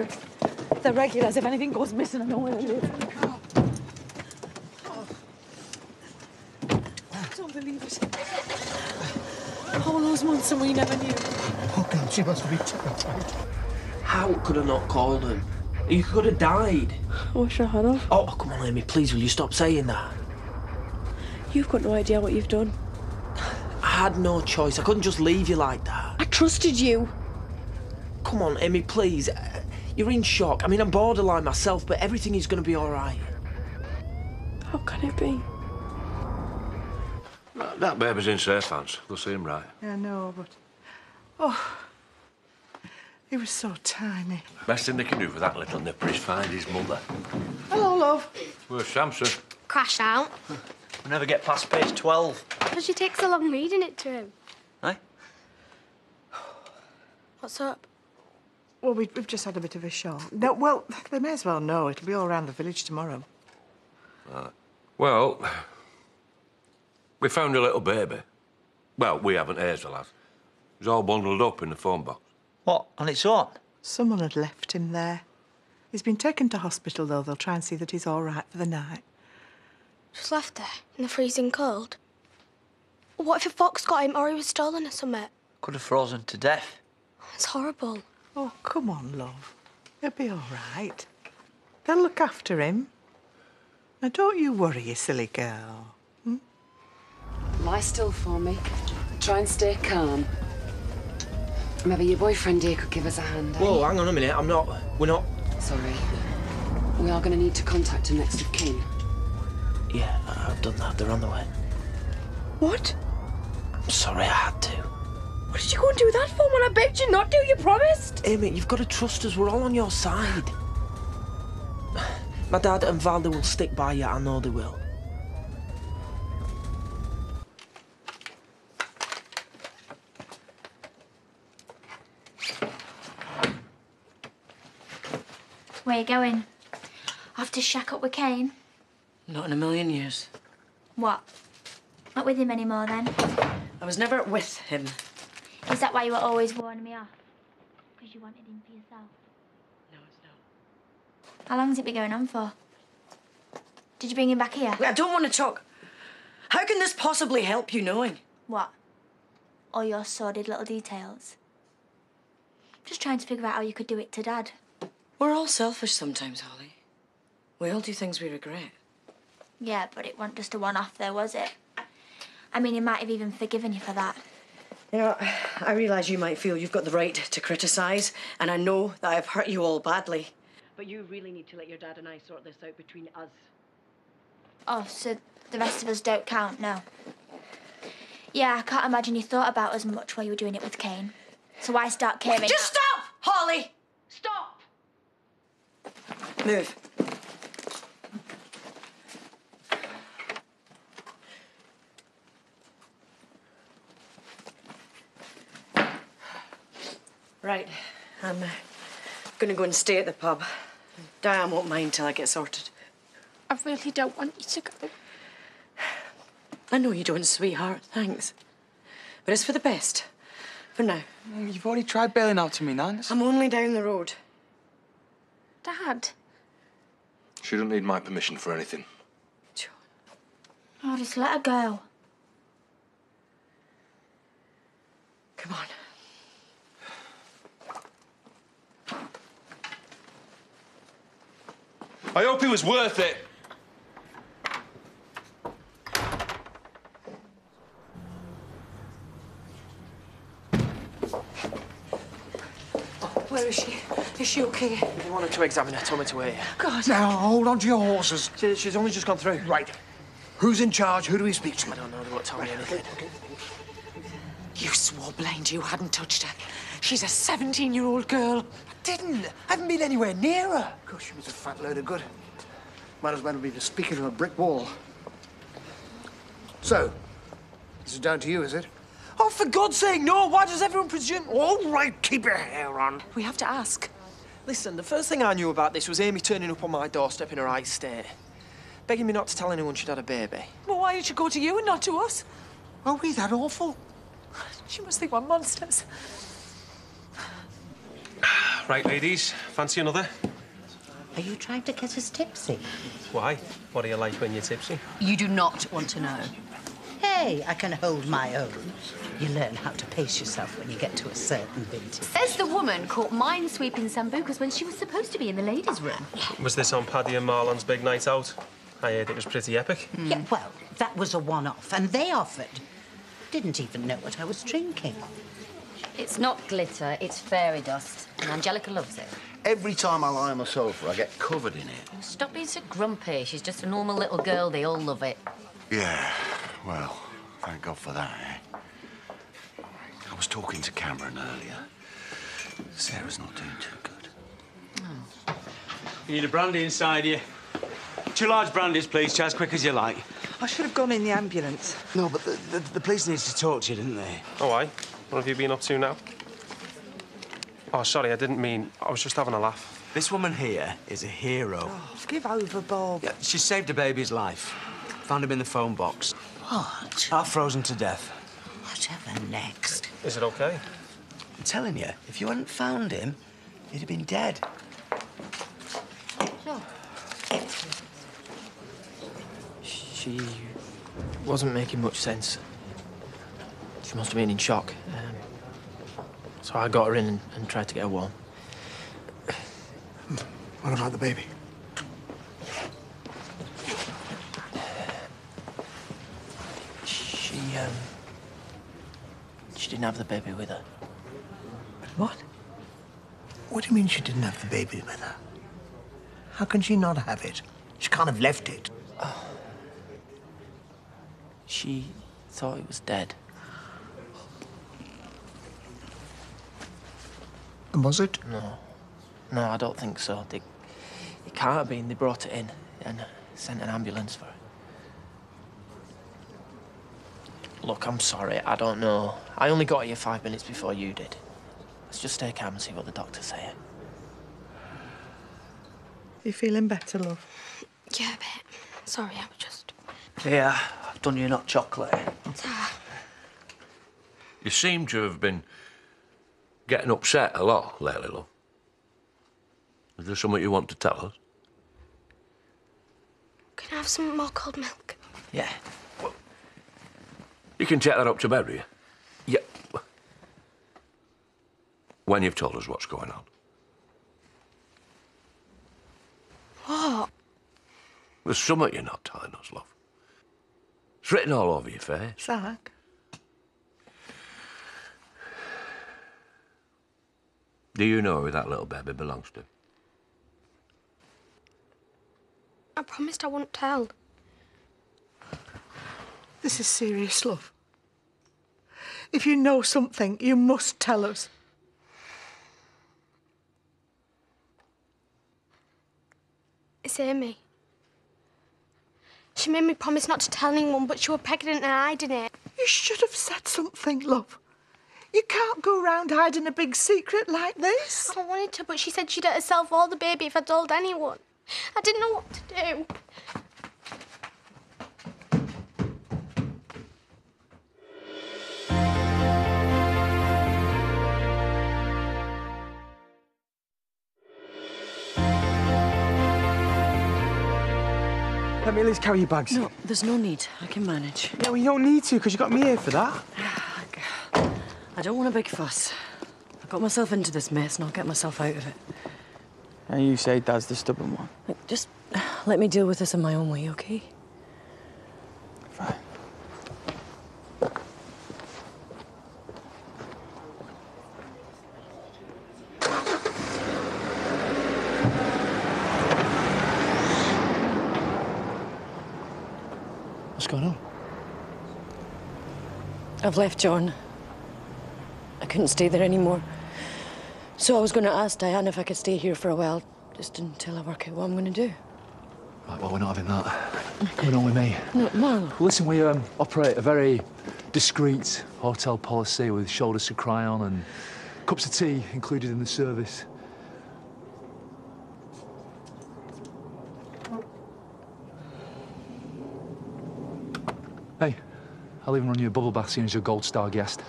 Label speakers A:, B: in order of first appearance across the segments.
A: through. They're regulars. If anything goes missing, I know where they live. I don't believe it. All those months and we never knew.
B: Oh, God, she must be terrified.
C: How could I not call him? He could have died.
A: I wish I had have.
C: Oh, come on, Amy, please, will you stop saying that?
A: You've got no idea what you've done.
C: I had no choice. I couldn't just leave you like that.
A: I trusted you.
C: Come on, Amy, please. You're in shock. I mean, I'm borderline myself, but everything is going to be all right.
A: How can it be?
D: That baby's in safe hands. They'll see him right.
B: Yeah, I know, but... Oh, he was so tiny.
D: Best thing they can do for that little nipper is find his mother.
B: Hello, love.
D: Where's Samson?
E: Crashed out.
F: We never get past page 12.
E: Because you take so long reading it to him.
F: Eh?
E: What's up?
B: Well, we've just had a bit of a shock. No, well, they may as well know. It'll be all around the village tomorrow.
D: Well, we found a little baby. Well, we haven't, Hazel has. It was all bundled up in the phone box.
F: What, on its own?
B: Someone had left him there. He's been taken to hospital, though. They'll try and see that he's all right for the night.
E: Just left there in the freezing cold. What if a fox got him or he was stolen or something?
F: Could have frozen to death.
E: It's horrible.
B: Oh, come on, love. He'll be all right. They'll look after him. Now, don't you worry, you silly girl.
G: Lie still for me. Try and stay calm. Maybe your boyfriend here could give us a hand, eh?
C: Whoa, hang on a minute. We're not...
G: Sorry. We are going to need to contact a next of kin.
C: Yeah, I've done that. They're on the way.
A: What?
C: I'm sorry, I had to.
A: What did you go and do that for when I begged you not to? You promised.
C: Amy, you've got to trust us. We're all on your side. My dad and Valda will stick by you. I know they will.
H: Where you going? Off to shack up with Kane?
G: Not in a million years.
H: What? Not with him anymore, then?
G: I was never with him.
H: Is that why you were always warning me off? Because you wanted him for yourself?
G: No, it's not.
H: How long's it been going on for? Did you bring him back here?
G: I don't want to talk. How can this possibly help you knowing?
H: What? All your sordid little details? Just trying to figure out how you could do it to Dad.
G: We're all selfish sometimes, Holly. We all do things we regret.
H: Yeah, but it wasn't just a one-off there, was it? I mean, he might have even forgiven you for that.
G: You know, I realise you might feel you've got the right to criticise, and I know that I've hurt you all badly. But you really need to let your dad and I sort this out between us.
H: Oh, so the rest of us don't count, no? Yeah, I can't imagine you thought about us much while you were doing it with Kane. So why start caring?
G: Just stop, Holly! Stop! Move. Right, I'm gonna go and stay at the pub. Diane won't mind till I get sorted.
E: I really don't want you to go.
G: I know you don't, sweetheart, thanks. But it's for the best. For now.
I: You've already tried bailing out to me, Nan.
G: I'm only down the road.
E: Dad.
D: She doesn't need my permission for anything.
G: John.
H: Oh, just let her go.
G: Come on.
D: I hope it was worth it.
G: Where is she? Is she okay?
C: They wanted to examine her. Told me to wait.
G: God.
B: Now, hold on to your horses.
C: She's only just gone through.
B: Right. Who's in charge? Who do we speak to?
C: I don't know. They won't tell me anything.
G: You swore blind you hadn't touched her. She's a 17-year-old girl.
B: I didn't. I haven't been anywhere near her. Of course, she was a fat load of good. Might as well be speaking to a brick wall. So, this is down to you, is it?
C: Oh, for God's sake, no! Why does everyone presume...
B: All right, keep your hair on.
G: We have to ask.
C: Listen, the first thing I knew about this was Amy turning up on my doorstep in her right state, begging me not to tell anyone she'd had a baby.
A: Well, why did she go to you and not to us?
B: Are we that awful?
A: She must think we're monsters.
J: Right, ladies, fancy another?
K: Are you trying to get us tipsy?
J: Why? What are you like when you're tipsy?
G: You do not want to know.
K: Hey, I can hold my own. You learn how to pace yourself when you get to a certain vintage.
L: Says the woman caught mine-sweeping sambucas when she was supposed to be in the ladies' room.
J: Was this on Paddy and Marlon's big night out? I heard it was pretty epic.
K: Yeah, well, that was a one-off, and they offered. Didn't even know what I was drinking.
L: It's not glitter, it's fairy dust, and Angelica loves it.
M: Every time I lie on the sofa, I get covered in it.
L: Stop being so grumpy. She's just a normal little girl. They all love it.
M: Yeah, well, thank God for that, eh? I was talking to Cameron earlier. Sarah's not doing too good.
I: Oh. You need a brandy inside you. 2 large brandies, please, as quick as you like.
B: I should have gone in the ambulance.
I: No, but the police needs to talk to you, didn't they?
J: Oh, aye? What have you been up to now? Oh, sorry, I didn't mean... I was just having a laugh.
I: This woman here is a hero.
B: Oh, give over, Bob.
I: Yeah, she saved a baby's life. Found him in the phone box.
K: What?
I: Half frozen to death.
K: Whatever next?
J: Is it okay?
I: I'm telling you, if you hadn't found him, he'd have been dead.
L: Sure.
C: She wasn't making much sense. She must have been in shock. So I got her in and tried to get her warm.
N: What about the baby?
C: She didn't have the baby with her.
N: What? What do you mean she didn't have the baby with her? How can she not have it? She can't have left it.
C: Oh. She thought it was dead.
N: And was it?
C: No. No, I don't think so. It can't have been. They brought it in and sent an ambulance for it. Look, I'm sorry. I don't know. I only got here 5 minutes before you did. Let's just stay calm and see what the doctor's saying.
B: You feeling better, love?
E: Yeah, a bit. Sorry, I was just...
F: Yeah, I've done you not chocolate.
D: You seem to have been getting upset a lot lately, love. Is there something you want to tell us?
E: Can I have some more cold milk?
F: Yeah.
D: You can take that up to bed, will you? Yeah. When you've told us what's going on.
E: What?
D: There's something you're not telling us, love. It's written all over your face.
B: Zach?
D: Do you know who that little baby belongs to?
E: I promised I wouldn't tell.
B: This is serious, love. If you know something, you must tell us.
E: It's Amy. She made me promise not to tell anyone, but she was pregnant and hiding it.
B: You should have said something, love. You can't go around hiding a big secret like this.
E: I wanted to, but she said she'd hurt herself or the baby if I told anyone. I didn't know what to do.
I: Let me at least carry your bags.
G: No, there's no need. I can manage.
I: Yeah, well, you don't need to, because you got me here for that.
G: I don't want a big fuss. I got myself into this mess and I'll get myself out of it.
I: And you say Dad's the stubborn one.
G: Look, just let me deal with this in my own way, OK?
I: Fine. What's going on?
G: I've left John. I couldn't stay there anymore. So I was going to ask Diane if I could stay here for a while, just until I work out what I'm going to do.
O: Right, well, we're not having that. Coming on with me.
G: No, Marlon.
O: Well, listen, we operate a very discreet hotel policy with shoulders to cry on and cups of tea included in the service. Hey, I'll even run you a bubble bath seeing as your gold star guest.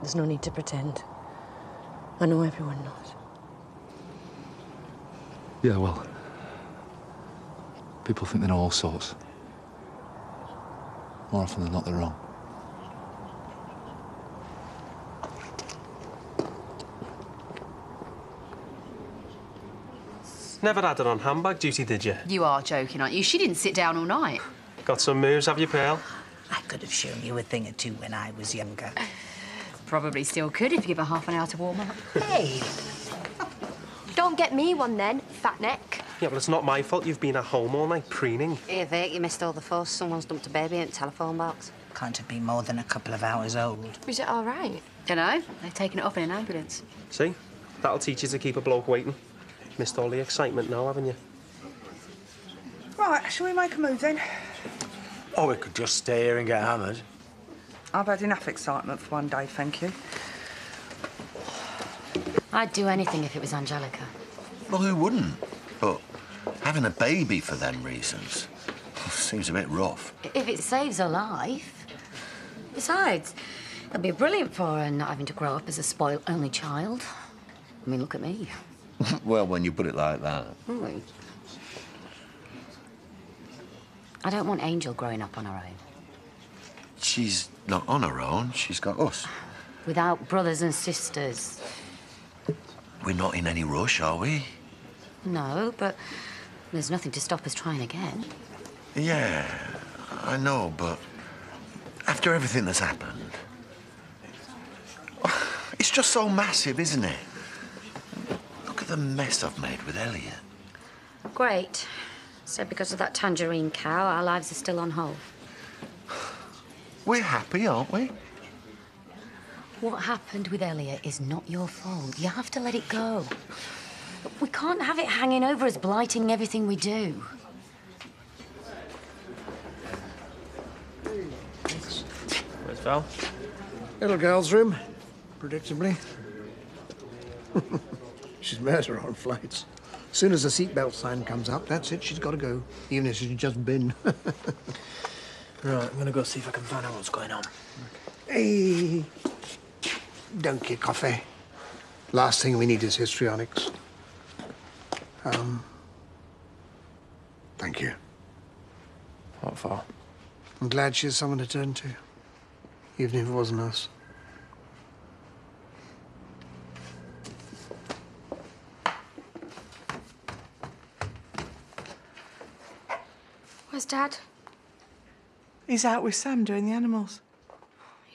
G: There's no need to pretend. I know everyone knows.
O: Yeah, well, people think they know all sorts. More often than not, they're wrong.
J: Never had her on handbag duty, did you?
P: You are joking, aren't you? She didn't sit down all night.
J: Got some moves, have you, Pearl?
K: I could have shown you a thing or two when I was younger.
P: Probably still could if you give her half an hour to warm up.
K: Hey!
E: Don't get me one then, fat neck.
J: Yeah, well, it's not my fault you've been at home all night preening.
L: Here, Vic, you missed all the fuss. Someone's dumped a baby in a telephone box.
K: Can't have been more than a couple of hours old.
E: Is it all right?
P: Dunno. They've taken it off in an ambulance.
J: See? That'll teach you to keep a bloke waiting. Missed all the excitement now, haven't you?
Q: Right, shall we make a move then?
I: Or we could just stay here and get hammered.
Q: I've had enough excitement for one day, thank you.
L: I'd do anything if it was Angelica.
M: Well, who wouldn't? But having a baby for them reasons seems a bit rough.
L: If it saves her life. Besides, it'll be brilliant for her not having to grow up as a spoiled only child. I mean, look at me.
M: Well, when you put it like that.
L: Really? I don't want Angel growing up on her own.
M: She's not on her own. She's got us.
L: Without brothers and sisters.
M: We're not in any rush, are we?
L: No, but there's nothing to stop us trying again.
M: Yeah, I know, but after everything that's happened, it's just so massive, isn't it? Look at the mess I've made with Elliot.
L: Great. So because of that tangerine cow, our lives are still on hold.
M: We're happy, aren't we?
L: What happened with Elliot is not your fault. You have to let it go. We can't have it hanging over us, blighting everything we do.
C: Where's Val?
N: Little girl's room, predictably. She's murder on flights. As soon as the seatbelt sign comes up, that's it, she's got to go, even if she's just been.
C: Right, I'm gonna go see if I can find out what's going on.
N: Hey, don't get coffee. Last thing we need is histrionics. Thank you.
C: What for?
N: I'm glad she has someone to turn to, even if it wasn't us.
E: Where's Dad?
B: He's out with Sam doing the animals.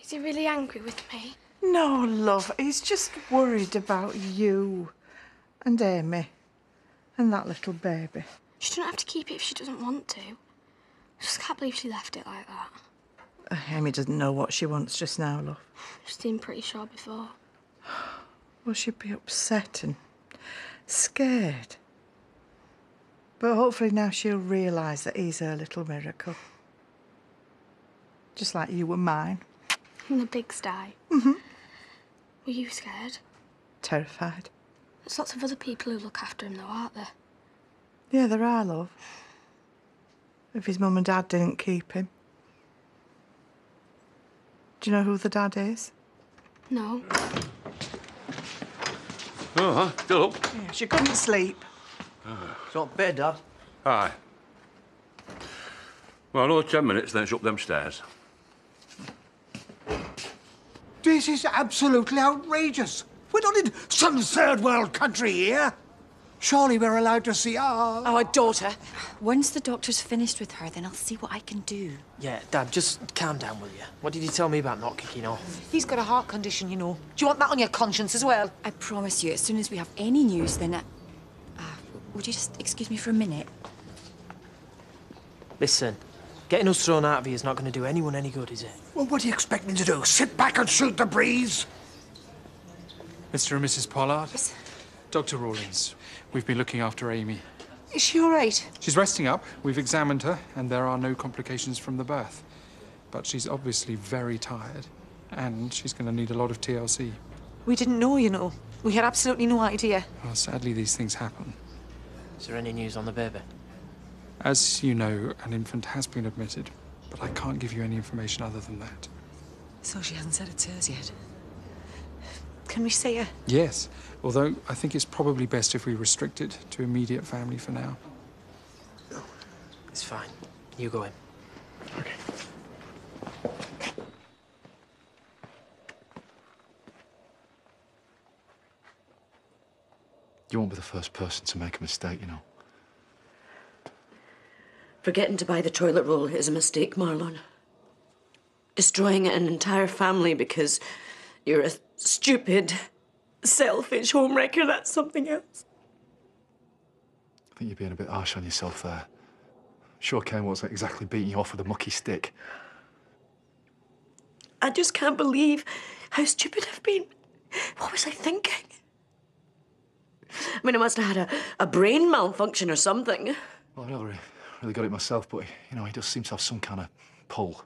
E: Is he really angry with me?
B: No, love. He's just worried about you and Amy and that little baby.
E: She doesn't have to keep it if she doesn't want to. I just can't believe she left it like that.
B: Amy doesn't know what she wants just now, love.
E: She seemed pretty sure before.
B: Well, she'd be upset and scared. But hopefully now she'll realise that he's her little miracle. Just like you were mine.
E: In the pigsty.
B: Mm-hmm.
E: Were you scared?
B: Terrified.
E: There's lots of other people who look after him, though, aren't there?
B: Yeah, there are, love. If his mum and dad didn't keep him. Do you know who the dad is?
E: No.
D: Oh, still up?
B: Yeah, she couldn't sleep.
F: It's not bed, Dad.
D: Aye. Well, another 10 minutes, then it's up them stairs.
N: This is absolutely outrageous. We're not in some third world country here. Surely we're allowed to see our
A: daughter. Once the doctor's finished with her, then I'll see what I can do.
C: Yeah, Dad, just calm down, will you? What did you tell me about not kicking off?
A: He's got a heart condition, you know. Do you want that on your conscience as well? I promise you, as soon as we have any news, then... would you just excuse me for a minute?
C: Listen, getting us thrown out of here is not going to do anyone any good, is it?
N: Well, what do you expect me to do? Sit back and shoot the breeze?
R: Mr. and Mrs. Pollard. Dr. Rawlins. We've been looking after Amy.
A: Is she all right?
R: She's resting up. We've examined her, and there are no complications from the birth. But she's obviously very tired, and she's going to need a lot of TLC.
A: We didn't know, you know. We had absolutely no idea.
R: Well, sadly, these things happen.
C: Is there any news on the baby?
R: As you know, an infant has been admitted, but I can't give you any information other than that.
A: So she hasn't said it's hers yet. Can we see her?
R: Yes, although I think it's probably best if we restrict it to immediate family for now.
C: It's fine. You go in.
R: Okay.
O: You won't be the first person to make a mistake, you know.
G: Forgetting to buy the toilet roll is a mistake, Marlon. Destroying an entire family because you're a stupid, selfish homewrecker, that's something else.
O: I think you're being a bit harsh on yourself there. Sure, Kane wasn't exactly beating you off with a mucky stick.
G: I just can't believe how stupid I've been. What was I thinking? I mean, I must have had a brain malfunction or something.
O: Well, I never really got it myself, but, you know, he does seem to have some kind of pull.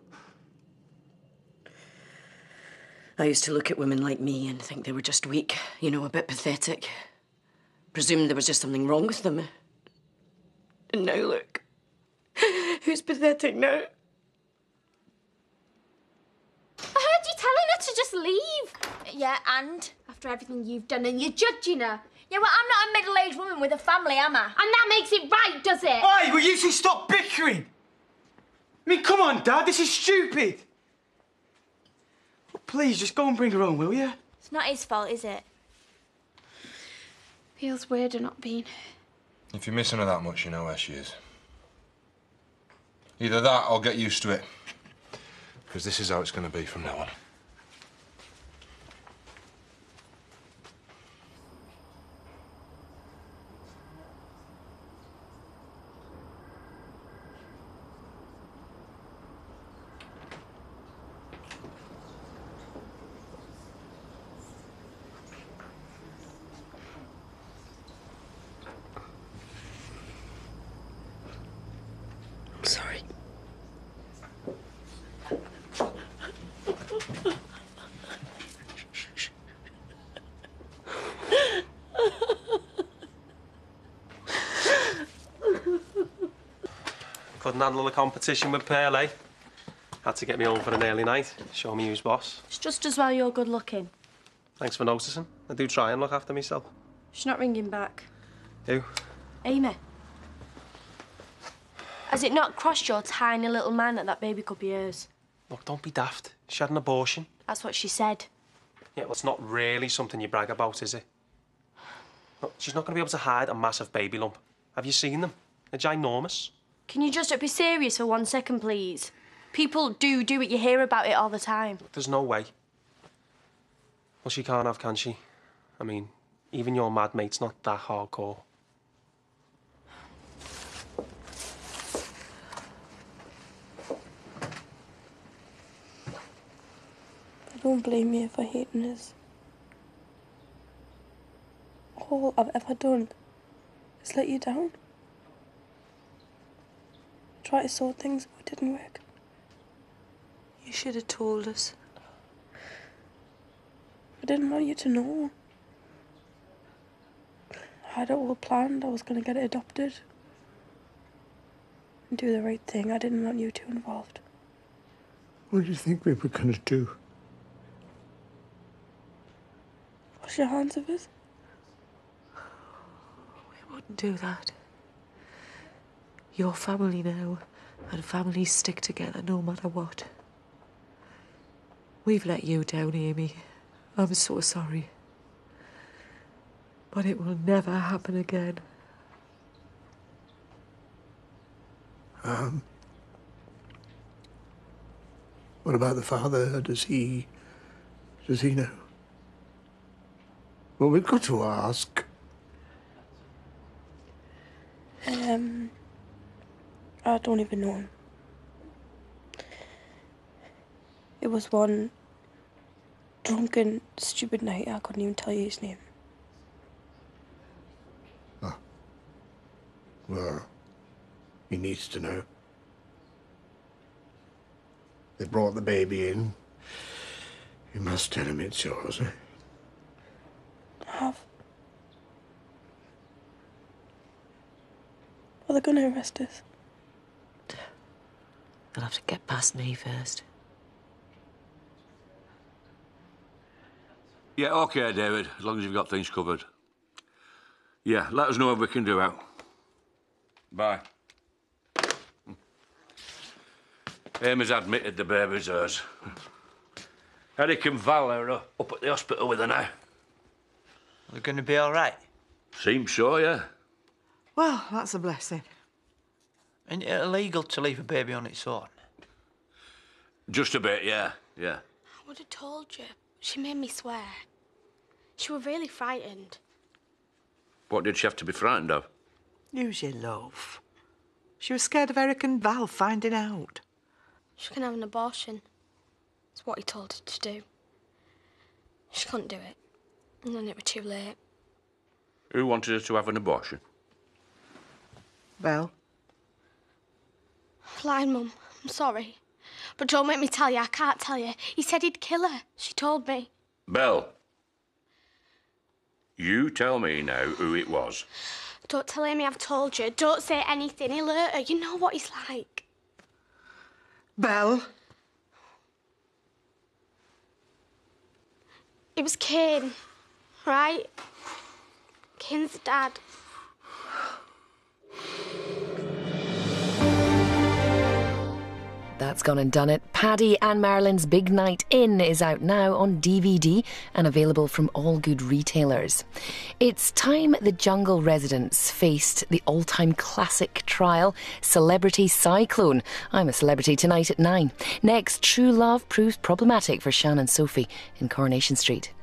G: I used to look at women like me and think they were just weak, you know, a bit pathetic. Presumed there was just something wrong with them. And now look, who's pathetic now?
H: I heard you telling her to just leave. Yeah, and after everything you've done and you're judging her. Yeah, well, I'm not a middle-aged woman with a family, am I? And that makes it right, does it?
I: Oi, will you two stop bickering? I mean, come on, Dad, this is stupid. Please, just go and bring her home, will you?
H: It's not his fault, is it? Feels weirder not being.
S: If you're missing her that much, you know where she is. Either that or get used to it. Because this is how it's going to be from now on.
G: Sorry.
J: Couldn't handle the competition with Pearl, eh? Had to get me home for an early night. Show me who's boss.
E: It's just as well you're good looking.
J: Thanks for noticing. I do try and look after myself.
E: She's not ringing back.
J: Who?
E: Amy. Has it not crossed your tiny little mind that baby could be hers?
J: Look, don't be daft. She had an abortion.
E: That's what she said.
J: Yeah, well, it's not really something you brag about, is it? Look, she's not going to be able to hide a massive baby lump. Have you seen them? They're ginormous.
E: Can you just be serious for 1 second, please? People do it. You hear about it all the time.
J: There's no way. Well, she can't have, can she? I mean, even your mad mate's not that hardcore.
E: Don't blame me for hating this. All I've ever done is let you down. Try to sort things, but it didn't work.
A: You should have told us.
E: I didn't want you to know. I had it all planned. I was going to get it adopted. And do the right thing. I didn't want you two involved.
N: What do you think we were going to do?
E: Wash your hands of it.
A: We wouldn't do that. Your family now, and families stick together no matter what. We've let you down, Amy. I'm so sorry. But it will never happen again.
N: What about the father? Does he know? Well, we've got to ask.
E: I don't even know him. It was one drunken, stupid night. I couldn't even tell you his name.
N: Oh. Well, he needs to know. They brought the baby in. You must tell him it's yours, eh?
E: I have. Are they going to arrest us?
A: They'll have to get past me first.
D: Yeah, OK, David, as long as you've got things covered. Yeah, let us know if we can do out. Bye. Amy's admitted the baby's hers. Eric and Val are up at the hospital with her now.
F: They're going to be all right?
D: Seems so, yeah.
B: Well, that's a blessing.
F: Isn't it illegal to leave a baby on its own?
D: Just a bit, yeah, yeah.
E: I would have told you. She made me swear. She was really frightened.
D: What did she have to be frightened of?
B: Use your love. She was scared of Eric and Val finding out.
E: She can have an abortion. It's what he told her to do. She couldn't do it. And then it was too late.
D: Who wanted her to have an abortion?
B: Val?
E: I've lied, Mum. I'm sorry. But don't make me tell you. I can't tell you. He said he'd kill her. She told me.
D: Belle. You tell me now who it was.
E: Don't tell Amy I've told you. Don't say anything. He'll hurt her. You know what he's like.
B: Belle?
E: It was Kane, right? Kane's dad.
T: That's gone and done it. Paddy and Marilyn's Big Night In is out now on DVD and available from all good retailers. It's time the Jungle residents faced the all-time classic trial, Celebrity Cyclone. I'm a Celebrity tonight at 9. Next, true love proves problematic for Shan and Sophie in Coronation Street.